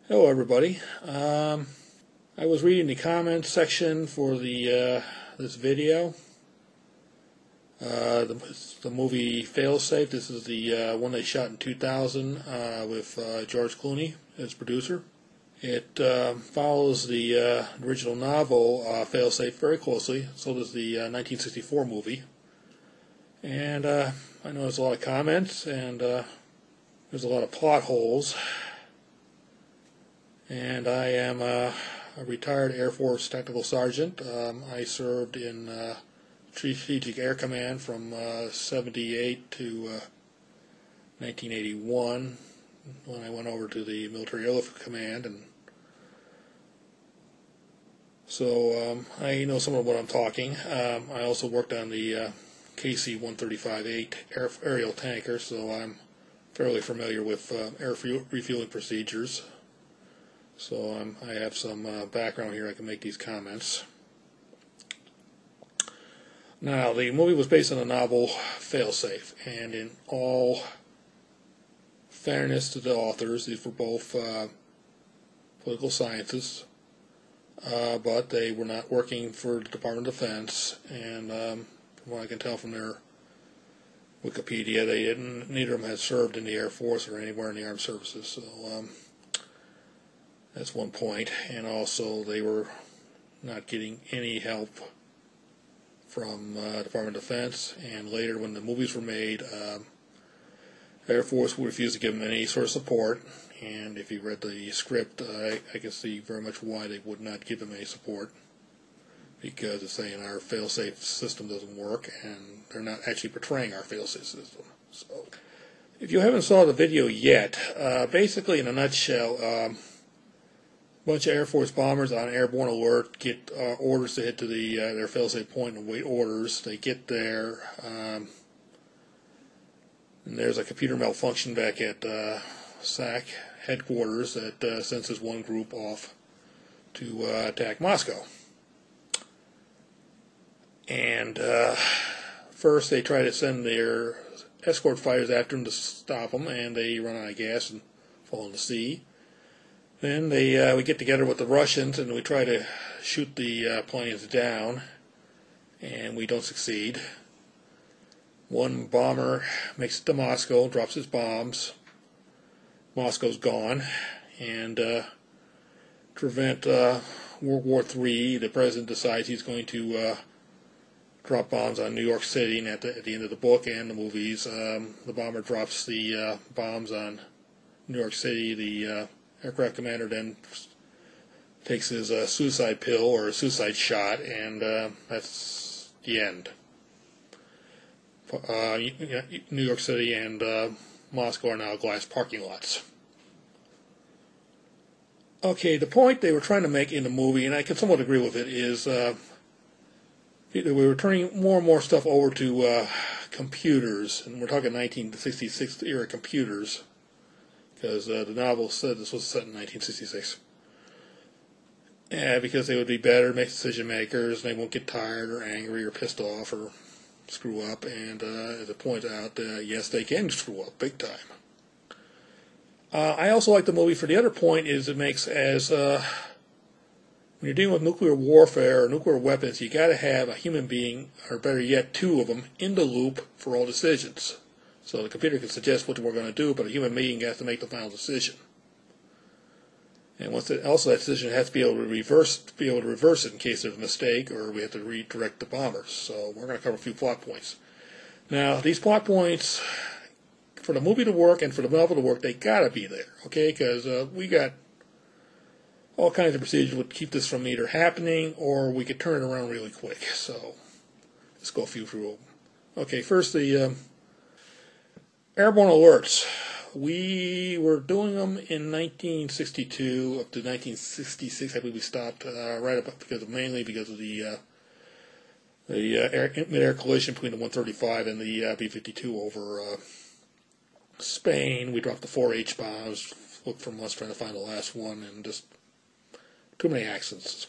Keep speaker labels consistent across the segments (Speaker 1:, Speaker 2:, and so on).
Speaker 1: Hello everybody. I was reading the comments section for this video. The movie Failsafe. This is the one they shot in 2000 with George Clooney as producer. It follows the original novel Failsafe very closely. So does the 1964 movie. And I know there's a lot of comments and there's a lot of plot holes. And I am a retired Air Force Technical Sergeant. I served in Strategic Air Command from 78 to 1981 when I went over to the Military Airlift Command. And so I know some of what I'm talking. I also worked on the KC-135-8 aerial tanker, so I'm fairly familiar with air refueling procedures. So I have some background here. I can make these comments. Now, the movie was based on the novel Failsafe, and in all fairness to the authors, these were both political scientists, but they were not working for the Department of Defense, and from what I can tell from their Wikipedia, neither of them had served in the Air Force or anywhere in the armed services. So that's one point. And also they were not getting any help from Department of Defense, and later when the movies were made, Air Force refused to give them any sort of support, and if you read the script, I can see very much why they would not give them any support, because it's saying our failsafe system doesn't work, and they're not actually portraying our failsafe system. So, if you haven't saw the video yet, basically in a nutshell, bunch of Air Force bombers on airborne alert get orders to hit to their failsafe point and wait orders. They get there, and there's a computer malfunction back at SAC headquarters that sends this one group off to attack Moscow. And first they try to send their escort fighters after them to stop them, and they run out of gas and fall in the sea. Then we get together with the Russians and we try to shoot the planes down, and we don't succeed. One bomber makes it to Moscow, drops his bombs. Moscow's gone, and to prevent World War III, the president decides he's going to drop bombs on New York City, and at the end of the book and the movies, the bomber drops the bombs on New York City. The aircraft commander then takes his suicide pill or a suicide shot, and that's the end. New York City and Moscow are now glass parking lots. Okay, the point they were trying to make in the movie, and I can somewhat agree with it, is we were turning more and more stuff over to computers, and we're talking 1966 era computers, because the novel said this was set in 1966. Yeah, because they would be better, make decision makers, and they won't get tired or angry or pissed off or screw up. And as it points out, yes, they can screw up big time. I also like the movie for the other point is it makes as when you're dealing with nuclear warfare or nuclear weapons, you got to have a human being, or better yet, two of them, in the loop for all decisions. So the computer can suggest what we're going to do, but a human being has to make the final decision. And also that decision has to be able to reverse it in case there's a mistake, or we have to redirect the bombers. So we're going to cover a few plot points. Now, these plot points, for the movie to work and for the novel to work, they got to be there, okay? Because we got all kinds of procedures would keep this from either happening, or we could turn it around really quick. So let's go a few through them. Okay, first the airborne alerts. We were doing them in 1962 up to 1966. I believe we stopped right about mainly because of the mid-air collision between the 135 and the B-52 over Spain. We dropped the 4 H-bombs, looked for months trying to find the last one, and just too many accidents.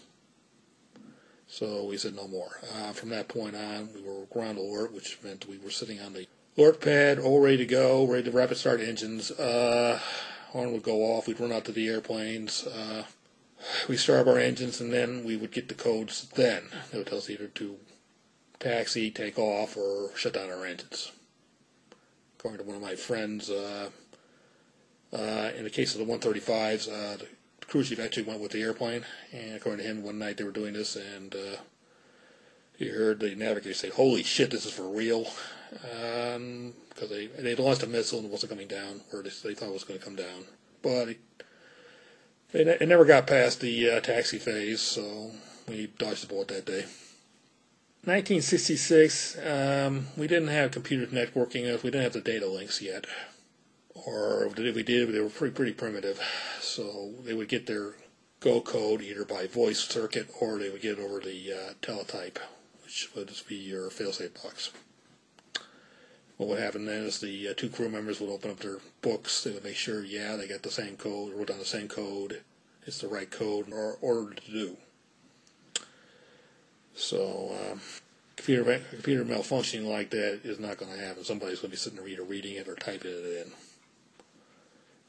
Speaker 1: So we said no more. From that point on, we were ground alert, which meant we were sitting on the alert pad, all ready to go, ready to rapid start engines. horn would go off, we'd run out to the airplanes, we start up our engines, and then we would get the codes then. It would tell us either to taxi, take off, or shut down our engines. According to one of my friends, in the case of the 135s, the crew chief actually went with the airplane, and according to him, one night they were doing this, and he heard the navigator say, "Holy shit, this is for real," because they launched a missile and it wasn't coming down where they thought it was going to come down. But it never got past the taxi phase, so we dodged the bullet that day. 1966, we didn't have computer networking, we didn't have the data links yet. Or if we did, they were pretty primitive. So they would get their go code either by voice circuit or they would get it over the teletype, which would just be your failsafe box. What would happen then is the two crew members would open up their books. They would make sure, yeah, they got the same code, wrote down the same code, it's the right code or order to do. So computer malfunctioning like that is not going to happen. Somebody's going to be sitting there either reading it or typing it in.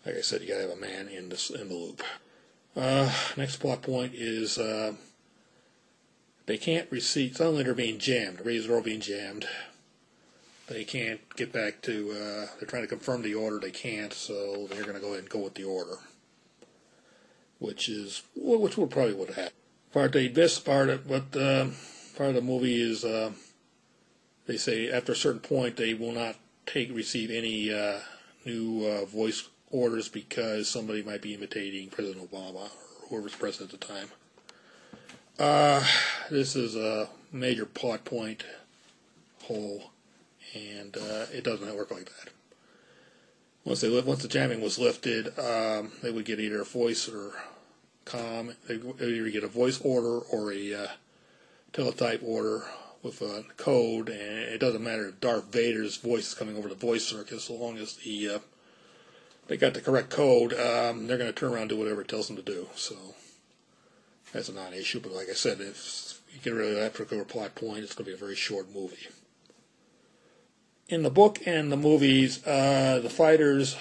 Speaker 1: Like I said, you got to have a man in the loop. Next plot point is they can't receive. Suddenly they're being jammed. The radios are all being jammed. They can't get back to. They're trying to confirm the order. They can't, so they're going to go ahead and go with the order, which would probably would happen. Part they missed part of the movie is they say after a certain point they will not receive any new voice orders because somebody might be imitating President Obama or whoever's president at the time. This is a major plot point hole, and it doesn't work like that. Once the jamming was lifted, they would get either a voice or comm. They would either get a voice order or a teletype order with a code, and it doesn't matter if Darth Vader's voice is coming over the voice circuit, so long as they got the correct code, they're going to turn around and do whatever it tells them to do. So that's a non-issue, but like I said, if you get rid of that particular plot point, it's going to be a very short movie. In the book and the movies, the fighters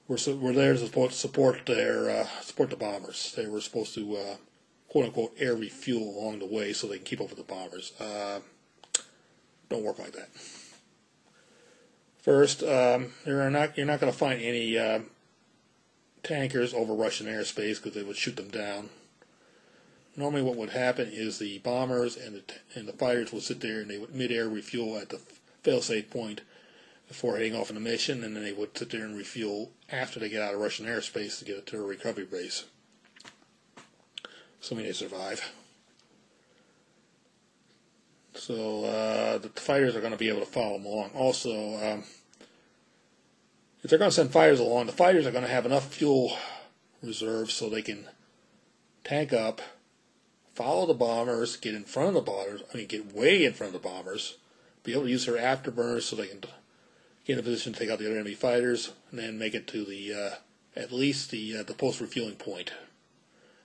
Speaker 1: were there to support the bombers. They were supposed to quote unquote air refuel along the way so they can keep up with the bombers. Don't work like that. First, you're not going to find any tankers over Russian airspace because they would shoot them down. Normally, what would happen is the bombers and the fighters would sit there and they would mid-air refuel at the failsafe point before heading off on a mission, and then they would sit there and refuel after they get out of Russian airspace to get to a recovery base, assuming they survive. So the fighters are going to be able to follow them along. Also, if they're going to send fighters along, the fighters are going to have enough fuel reserves so they can tank up, follow the bombers, get in front of the bombers, get way in front of the bombers, be able to use their afterburners so they can get in a position to take out the other enemy fighters, and then make it to the at least the post-refueling point.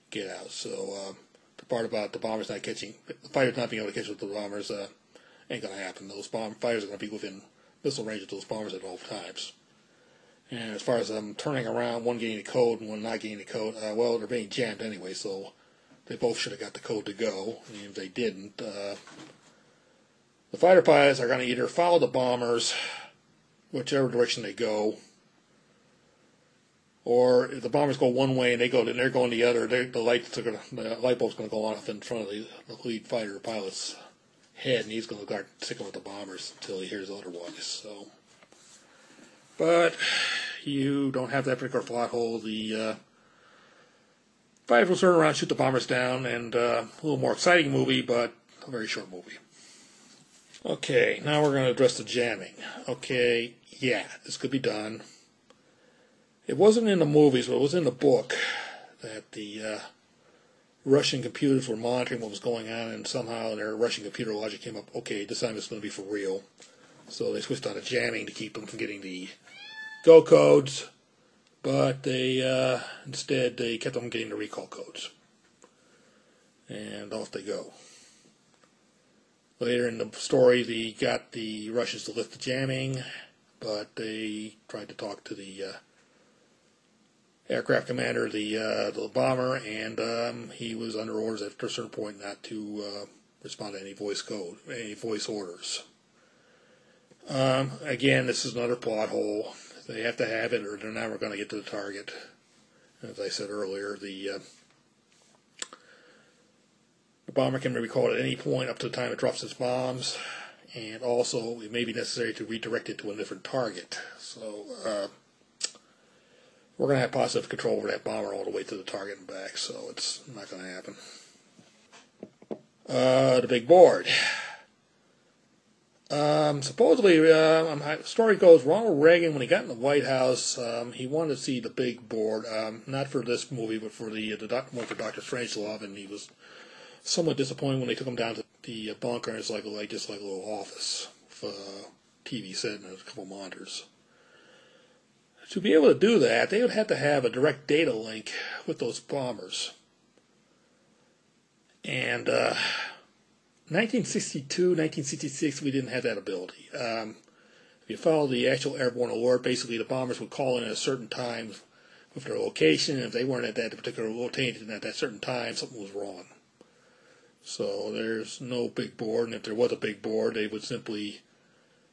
Speaker 1: Get out. So the part about the bombers not catching, the fighters not being able to catch up with the bombers ain't going to happen. Those fighters are going to be within missile range of those bombers at all times. And as far as them turning around, one getting the code and one not getting the code, well, they're being jammed anyway, so they both should have got the code to go. And if they didn't, the fighter pilots are going to either follow the bombers, whichever direction they go, or if the bombers go one way and they're going the other, the light bulb's going to go off in front of the lead fighter pilot's head, and he's going to start sticking with the bombers until he hears otherwise. So, but you don't have that particular plot hole. The fighters will turn around, shoot the bombers down, and a little more exciting movie, but a very short movie. Okay, now we're going to address the jamming. Okay, yeah, this could be done. It wasn't in the movies, but it was in the book that the Russian computers were monitoring what was going on, and somehow their Russian computer logic came up, okay, this time it's going to be for real. So they switched on to jamming to keep them from getting the go codes, but they instead they kept them from getting the recall codes. And off they go. Later in the story, they got the Russians to lift the jamming, but they tried to talk to the aircraft commander of the bomber, and he was under orders after a certain point not to respond to any voice code, any voice orders. Again, this is another plot hole. They have to have it, or they're never going to get to the target. As I said earlier, the bomber can be recalled at any point up to the time it drops its bombs, and also it may be necessary to redirect it to a different target. So we're going to have positive control over that bomber all the way to the target and back, so it's not going to happen. The big board. Supposedly, the story goes, Ronald Reagan, when he got in the White House, he wanted to see the big board, not for this movie, but for the one for Dr. Strangelove, and he was somewhat disappointed when they took him down to the bunker, and it's just like a little office with a TV set and a couple monitors. To be able to do that, they would have to have a direct data link with those bombers. And 1962, 1966, we didn't have that ability. If you follow the actual airborne alert, basically the bombers would call in at a certain time with their location, and if they weren't at that particular location at that certain time, something was wrong. So there's no big board, and if there was a big board, they would simply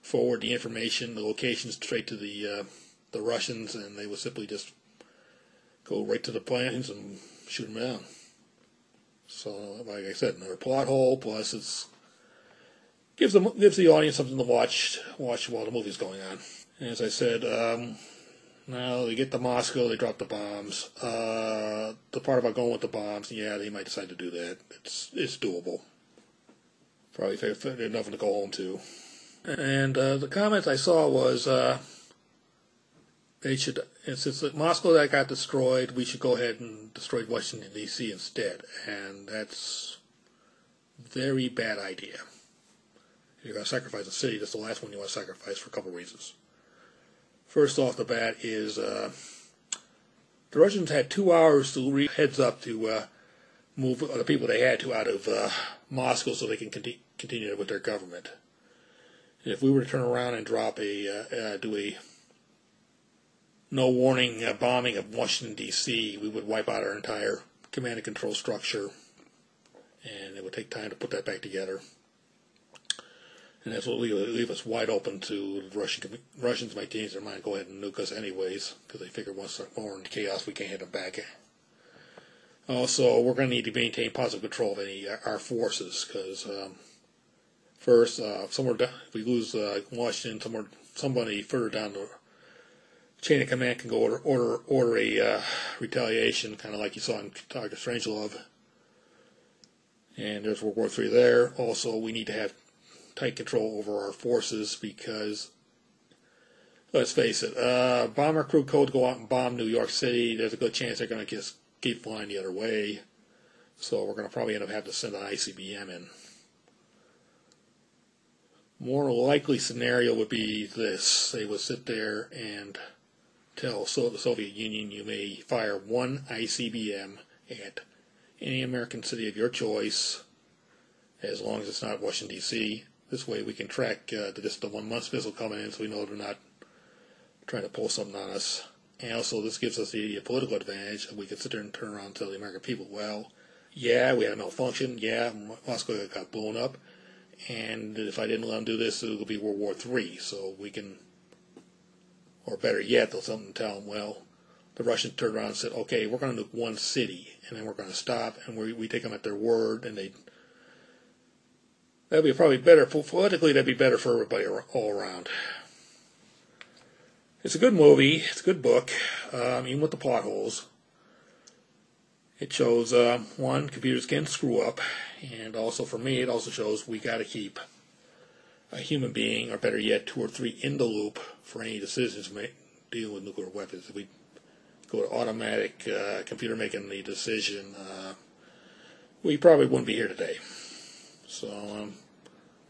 Speaker 1: forward the information, the location, straight to the Russians, and they would simply just go right to the planes and shoot them down. So, like I said, another plot hole. Plus, it gives the audience something to watch while the movie's going on. And as I said, now they get to Moscow, they drop the bombs. The part about going with the bombs, yeah, they might decide to do that. It's doable. Probably nothing to go home to. And the comments I saw was they should, and since Moscow that got destroyed, we should go ahead and destroy Washington, D.C. instead. And that's a very bad idea. If you're going to sacrifice a city, that's the last one you want to sacrifice for a couple of reasons. First off the bat is the Russians had 2 hours to heads up to move the people they had to out of Moscow so they can continue with their government. And if we were to turn around and drop do a no warning bombing of Washington, D.C., we would wipe out our entire command and control structure, and it would take time to put that back together. And that's what would leave us wide open to the Russians might change their mind, go ahead and nuke us anyways, because they figure once they're more in chaos, we can't hit them back. Also, we're going to need to maintain positive control of our forces, because first, if we lose Washington, somebody further down the chain of command can go order a retaliation, kind of like you saw in Dr. Strangelove. And there's World War III there. Also, we need to have tight control over our forces because, let's face it, bomber crew code go out and bomb New York City. There's a good chance they're going to just keep flying the other way. So we're going to probably end up having to send an ICBM in. More likely scenario would be this. They would sit there and tell the Soviet Union, you may fire one ICBM at any American city of your choice, as long as it's not Washington, D.C. This way we can track the 1 month missile coming in, so we know they're not trying to pull something on us. And also this gives us the political advantage. We can sit there and turn around and tell the American people, well, yeah, we had a malfunction, yeah, Moscow got blown up, and if I didn't let them do this, it would be World War III, so we can, or better yet, they'll tell them, well, the Russians turned around and said, okay, we're going to nuke one city, and then we're going to stop, and we take them at their word, and that'd be probably better, politically that'd be better for everybody all around. It's a good movie, it's a good book, even with the plot holes. It shows, one, computers can screw up, and also for me, it also shows we got to keep a human being, or better yet, 2 or 3 in the loop for any decisions dealing with nuclear weapons. If we go to automatic computer making the decision, we probably wouldn't be here today. So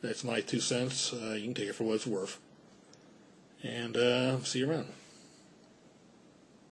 Speaker 1: that's my 2 cents. You can take it for what it's worth. And see you around.